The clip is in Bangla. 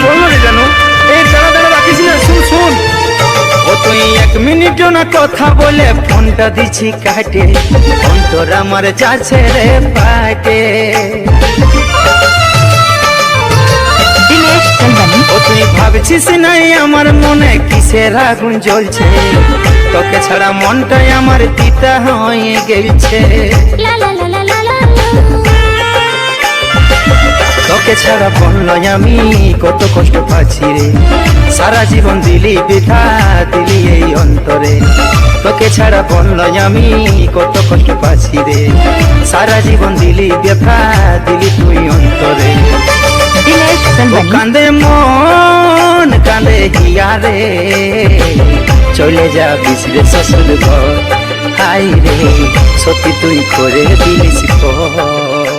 বললো রে জানো। এই দাঁড়া দাঁড়া রাখিস না, শুন শুন। ও তুই 1 মিনিট না কথা বলে ফোনটা দিছি কাটে, অন্তর আমার যাচ্ছে রে পাটে। ও তুই ভাবছিস নাই আমার মনে কিসের আগুন জ্বলছে, তোকে ছাড়া মনটাই আমার তিতা হয়ে গেছে। তোকে ছাড়া বললো আমি কত কষ্ট পাচ্ছি রে, সারা জীবন দিলি বৃথা দিলি এই অন্তরে। তোকে ছাড়া বললো আমি কত কষ্ট পাচ্ছি রে, সারা জীবন দিলি ব্যথা দিলি তুই অন্তরে। কান্দে মন কান্দে হিয়া রে, চলে যাবিস রে শ্বশুর ঘর। হাই রে সত্যি তুই করে দিলিস ঘর।